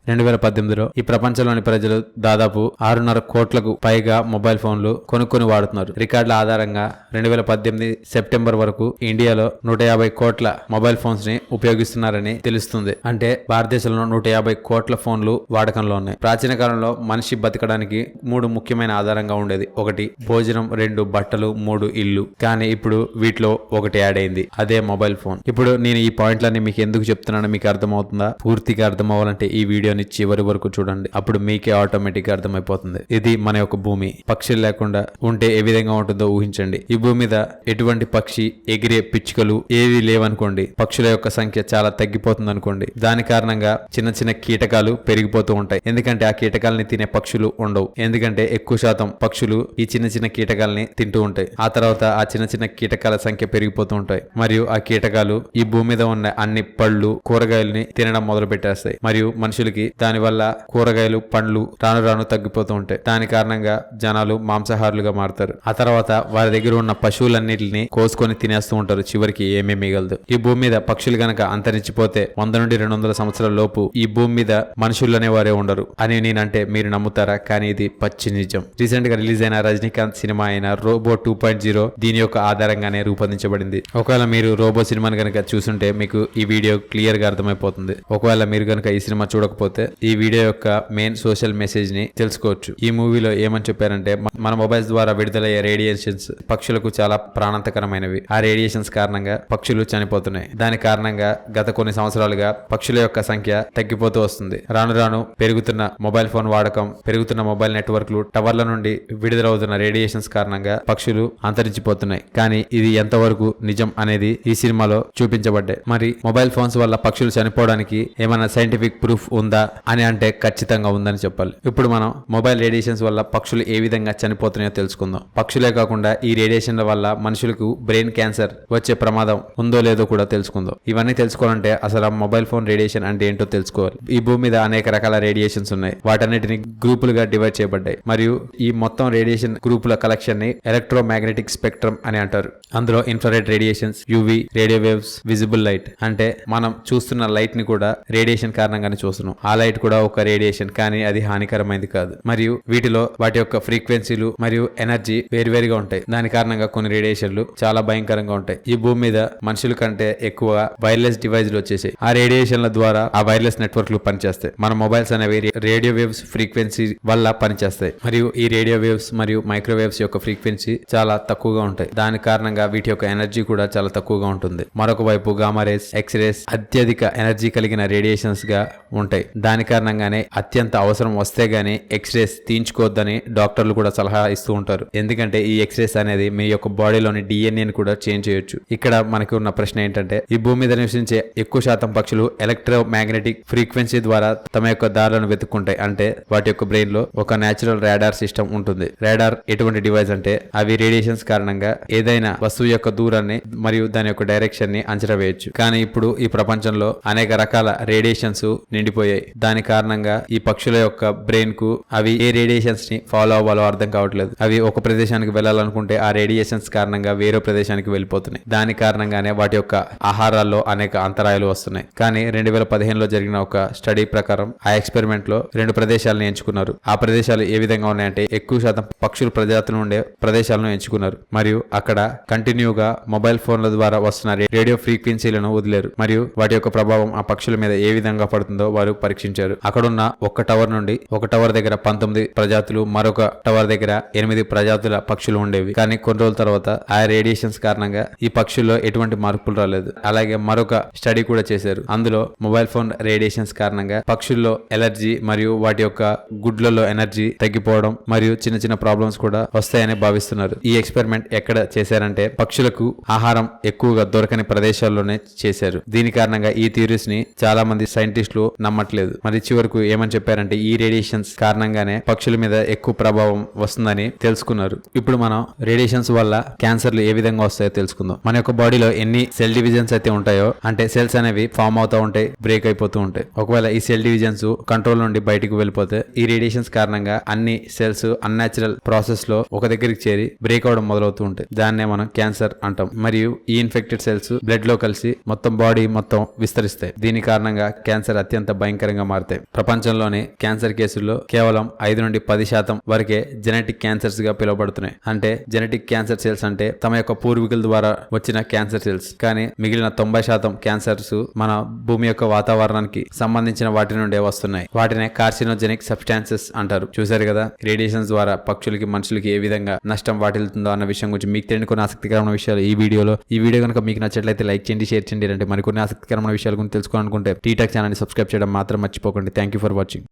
2018లో ఈ ప్రపంచంలోని ప్రజలు దాదాపు 6.5 కోట్లకు పైగా మొబైల్ ఫోన్లు కొనుక్కొని వాడుతున్నారు. రికార్డుల ఆధారంగా 2018 సెప్టెంబర్ వరకు ఇండియాలో 150 కోట్ల మొబైల్ ఫోన్స్ ని ఉపయోగిస్తున్నారని తెలుస్తుంది. అంటే భారతదేశంలో 150 కోట్ల ఫోన్లు వాడకంలో ఉన్నాయి. ప్రాచీన కాలంలో మనిషి బతకడానికి 3 ముఖ్యమైన ఆధారంగా ఉండేది. 1 భోజనం, 2 బట్టలు, 3 ఇల్లు. కానీ ఇప్పుడు వీటిలో ఒకటి యాడ్ అయింది, అదే మొబైల్ ఫోన్. ఇప్పుడు నేను ఈ పాయింట్లన్నీ మీకు ఎందుకు చెప్తున్నానో మీకు అర్థమవుతుందా? పూర్తిగా అర్థం అవ్వాలంటే ఈ వీడియోని చివరి వరకు చూడండి. అప్పుడు మీకే ఆటోమేటిక్ గా అర్థమైపోతుంది. ఇది మన యొక్క భూమి. పక్షులు లేకుండా ఉంటే ఏ విధంగా ఉంటుందో ఊహించండి. ఈ భూమి మీద ఎటువంటి పక్షి, ఎగిరే పిచ్చుకలు ఏవి లేవనుకోండి, పక్షుల యొక్క సంఖ్య చాలా తగ్గిపోతుంది అనుకోండి. దాని కారణంగా చిన్న చిన్న కీటకాలు పెరిగిపోతూ ఉంటాయి. ఎందుకంటే ఆ కీటకాలని తినే పక్షులు ఉండవు. ఎందుకంటే ఎక్కువ శాతం పక్షులు ఈ చిన్న చిన్న కీటకాలని తింటూ ఉంటాయి. ఆ తర్వాత ఆ చిన్న చిన్న కీటకాల సంఖ్య పెరిగిపోతూ ఉంటాయి. మరియు ఆ కీటకాలు ఈ భూమి మీద ఉన్న అన్ని పళ్ళు, కూరగాయలని తినడం మొదలు పెట్టేస్తాయి. మరియు మనుషులకి దాని వల్ల కూరగాయలు, పండ్లు రాను రాను తగ్గిపోతూ ఉంటాయి. దాని కారణంగా జనాలు మాంసాహారులుగా మారుతారు. ఆ తర్వాత వారి దగ్గర ఉన్న పశువులన్నిటిని కోసుకొని తినేస్తూ ఉంటారు. చివరికి ఏమీ మిగలదు. ఈ భూమి మీద పక్షులు గనక అంతరించిపోతే 100 నుండి 200 సంవత్సరాల లోపు ఈ భూమి మీద మనుషులు అనేవారే ఉండరు అని నేనంటే మీరు నమ్ముతారా? కానీ ఇది పచ్చి నిజం. రీసెంట్ గా రిలీజ్ అయిన రజనీకాంత్ సినిమా అయిన రోబో 2.0 దీని యొక్క ఆధారంగానే రూపొందించబడింది. ఒకవేళ మీరు రోబో సినిమాని గనక చూసుంటే మీకు ఈ వీడియో క్లియర్ గా అర్థమైపోతుంది. ఒకవేళ మీరు గనక ఈ సినిమా చూడకపోతే ఈ వీడియో యొక్క మెయిన్ సోషల్ మెసేజ్ ని తెలుసుకోవచ్చు. ఈ మూవీలో ఏమని చెప్పారంటే, మన మొబైల్స్ ద్వారా విడుదలయ్యే రేడియేషన్స్ పక్షులకు చాలా ప్రాణాంతకరమైనవి. ఆ రేడియేషన్స్ కారణంగా పక్షులు చనిపోతున్నాయి. దాని కారణంగా గత కొన్ని సంవత్సరాలుగా పక్షుల యొక్క సంఖ్య తగ్గిపోతూ వస్తుంది. రాను రాను పెరుగుతున్న మొబైల్ ఫోన్ వాడకం, పెరుగుతున్న మొబైల్ నెట్వర్క్లు, టవర్ల నుండి విడుదలవుతున్న రేడియేషన్స్ కారణంగా పక్షులు అంతరించిపోతున్నాయి. కానీ ఇది ఎంతవరకు నిజం అనేది ఈ సినిమాలో చూపించబడ్డాయి. మరి మొబైల్ ఫోన్స్ వల్ల పక్షులు చనిపోవడానికి ఏమైనా సైంటిఫిక్ ప్రూఫ్ ఉందా అని అంటే ఖచ్చితంగా ఉందని చెప్పాలి. ఇప్పుడు మనం మొబైల్ రేడియేషన్స్ వల్ల పక్షులు ఏ విధంగా చనిపోతున్నాయో తెలుసుకుందాం. పక్షులే కాకుండా ఈ రేడియేషన్ల వల్ల మనుషులకు బ్రెయిన్ క్యాన్సర్ వచ్చే ప్రమాదం ఉందో లేదో కూడా తెలుసుకుందాం. ఇవన్నీ తెలుసుకోవాలంటే అసలు మొబైల్ ఫోన్ రేడియేషన్ అంటే ఏంటో తెలుసుకోవాలి. ఈ భూమి మీద అనేక రకాల రేడియేషన్స్ ఉన్నాయి. వాటన్నిటిని గ్రూపులుగా డివైడ్ చేయబడ్డాయి. మరియు ఈ మొత్తం రేడియేషన్ గ్రూపుల కలెక్షన్ ని ఎలక్ట్రోమాగ్నెటిక్ స్పెక్ట్రమ్ అని అంటారు. అందులో infrared radiations, UV, radio waves, visible light, అంటే మనం చూస్తున్న లైట్ ని కూడా రేడియేషన్ కారణంగానే చూస్తున్నాం. ఆ లైట్ కూడా ఒక రేడియేషన్, కానీ అది హానికరమైనది కాదు. మరియు వీటిలో వాటి యొక్క ఫ్రీక్వెన్సీలు మరియు ఎనర్జీ వేరువేరుగా ఉంటాయి. దాని కారణంగా కొన్ని రేడియేషన్లు చాలా భయంకరంగా ఉంటాయి. ఈ భూమి మీద మనుషుల కంటే ఎక్కువ వైర్లెస్ డివైజ్లు వచ్చేసాయి. ఆ రేడియేషన్ల ద్వారా ఆ వైర్లెస్ నెట్వర్క్లు పనిచేస్తాయి. మన మొబైల్స్ అనేవి రేడియో వేవ్స్ ఫ్రీక్వెన్సీ వల్ల పనిచేస్తాయి. మరియు ఈ రేడియో వేవ్స్ మరియు మైక్రోవేవ్స్ యొక్క ఫ్రీక్వెన్సీ చాలా తక్కువగా ఉంటాయి. దాని కారణంగా వీటి యొక్క ఎనర్జీ కూడా చాలా తక్కువగా ఉంటుంది. మరొక వైపు గామా రేస్, ఎక్స్ రేస్ అత్యధిక ఎనర్జీ కలిగిన రేడియేషన్స్ గా ఉంటాయి. దాని కారణంగానే అత్యంత అవసరం వస్తే గానీ ఎక్స్ రేస్ తీయించుకోవద్దని డాక్టర్లు కూడా సలహా ఇస్తూ ఉంటారు. ఎందుకంటే ఈ ఎక్స్ రేస్ అనేది మీ యొక్క బాడీలోని డిఎన్ఏని కూడా చేంజ్ చేయొచ్చు. ఇక్కడ మనకి ఉన్న ప్రశ్న ఏంటంటే, ఈ భూమి మీద నివసించే ఎక్కువ శాతం పక్షులు ఎలక్ట్రోమాగ్నెటిక్ ఫ్రీక్వెన్సీ ద్వారా తమ యొక్క దారులను వెతుక్కుంటాయి. అంటే వాటి యొక్క బ్రెయిన్ లో ఒక నేచురల్ రాడార్ సిస్టమ్ ఉంటుంది. రాడార్ ఎటువంటి డివైస్ అంటే అవి రేడియేషన్స్ కారణంగా ఏదైనా వస్తువు యొక్క దూరాన్ని మరియు దాని యొక్క డైరెక్షన్ ని అంచనా వేయొచ్చు. కానీ ఇప్పుడు ఈ ప్రపంచంలో అనేక రకాల రేడియేషన్స్ నిండిపోయాయి. దాని కారణంగా ఈ పక్షుల యొక్క బ్రెయిన్ కు అవి ఏ రేడియేషన్స్ ని ఫాలో అవ్వాలో అర్థం కావట్లేదు. అవి ఒక ప్రదేశానికి వెళ్ళాలనుకుంటే ఆ రేడియేషన్స్ కారణంగా వేరే ప్రదేశానికి వెళ్ళిపోతున్నాయి. దాని కారణంగానే వాటి యొక్క ఆహారాల్లో అనేక అంతరాయాలు వస్తున్నాయి. కానీ 2015లో జరిగిన ఒక స్టడీ ప్రకారం ఆ ఎక్స్పెరిమెంట్ లో 2 ప్రదేశాలను ఎంచుకున్నారు. ఆ ప్రదేశాలు ఏ విధంగా ఉన్నాయంటే, ఎక్కువ శాతం పక్షుల ప్రజాతులు ఉండే ప్రదేశాలను ఎంచుకున్నారు. మరియు అక్కడ కంటిన్యూగా మొబైల్ ఫోన్ల ద్వారా వస్తున్న రేడియో ఫ్రీక్వెన్సీలను వదిలేరు. మరియు వాటి యొక్క ప్రభావం ఆ పక్షుల మీద ఏ విధంగా పడుతుందో వారు పరీక్షించారు. అక్కడున్న ఒక టవర్ నుండి ఒక టవర్ దగ్గర 19 ప్రజాతులు, మరొక టవర్ దగ్గర 8 ప్రజాతుల పక్షులు ఉండేవి. కానీ కొన్ని రోజుల తర్వాత ఆ రేడియేషన్స్ కారణంగా ఈ పక్షుల్లో ఎటువంటి మార్పులు రాలేదు. అలాగే మరొక స్టడీ కూడా చేశారు. అందులో మొబైల్ ఫోన్ రేడియేషన్స్ కారణంగా పక్షుల్లో ఎలర్జీ మరియు వాటి యొక్క గుడ్లలో ఎనర్జీ తగ్గిపోవడం మరియు చిన్న చిన్న ప్రాబ్లమ్స్ కూడా వస్తాయని భావిస్తున్నారు. ఈ ఎక్స్పెరిమెంట్ ఎక్కడ చేశారంటే, పక్షులకు ఆహారం ఎక్కువగా దొరకని ప్రదేశాల్లోనే చేశారు. దీని కారణంగా ఈ థియరీస్ ని చాలా మంది సైంటిస్టులు నమ్మట్లేదు. మరి చివరకు ఏమని చెప్పారంటే, ఈ రేడియేషన్స్ కారణంగానే పక్షుల మీద ఎక్కువ ప్రభావం వస్తుందని తెలుసుకున్నారు. ఇప్పుడు మనం రేడియేషన్స్ వల్ల క్యాన్సర్లు ఏ విధంగా వస్తాయో తెలుసుకుందాం. మన యొక్క బాడీలో ఎన్ని సెల్ డివిజన్స్ అయితే ఉంటాయో, అంటే సెల్స్ అనేవి ఫామ్ అవుతూ ఉంటాయి, బ్రేక్ అయిపోతూ ఉంటాయి. ఒకవేళ ఈ సెల్ డివిజన్స్ కంట్రోల్ నుండి బయటకు వెళ్ళిపోతే ఈ రేడియేషన్స్ కారణంగా అన్ని సెల్స్ అన్యాచురల్ ప్రాసెస్ లో ఒక దగ్గరికి చేరి బ్రేక్ అవడం మొదలవుతూ ఉంటాయి. దాన్నే మనం క్యాన్సర్ అంటాం. మరియు ఈ ఇన్ఫెక్టెడ్ సెల్స్ బ్లడ్ లో కలిసి మొత్తం బాడీ మొత్తం విస్తరిస్తాయి. దీని కారణంగా క్యాన్సర్ అత్యంత భయంకరంగా విషంగా మారుతాయి. ప్రపంచంలోని క్యాన్సర్ కేసుల్లో కేవలం 5 నుండి 10% వరకే జెనెటిక్ క్యాన్సర్స్ గా పిలువబడుతున్నాయి. అంటే జెనెటిక్ క్యాన్సర్ సెల్స్ అంటే తమ యొక్క పూర్వీకుల ద్వారా వచ్చిన క్యాన్సర్ సెల్స్. కానీ మిగిలిన 90% క్యాన్సర్స్ మన భూమి యొక్క వాతావరణానికి సంబంధించిన వాటి నుండే వస్తున్నాయి. వాటినే కార్సినోజెనిక్ సబ్స్టాన్సెస్ అంటారు. చూశారు కదా, రేడియేషన్స్ ద్వారా పక్షులకి మనుషులకి ఏ విధంగా నష్టం వాటిల్తుందో అన్న విషయం గురించి మీకు తెలియని కొన్ని ఆసక్తికరమైన విషయాలు ఈ వీడియోలో. ఈ వీడియో కనుక మీకు నచ్చట్లయితే లైక్ చేయండి, షేర్ చేయండి. అంటే మరికొన్ని ఆసక్తికరమైన విషయాల గురించి తెలుసుకోవాలనుకుంటే టీటాక్ ఛానల్ ని సబ్స్క్రైబ్ చేయడం మాత్రం మర్చిపోకండి. Thank you for watching.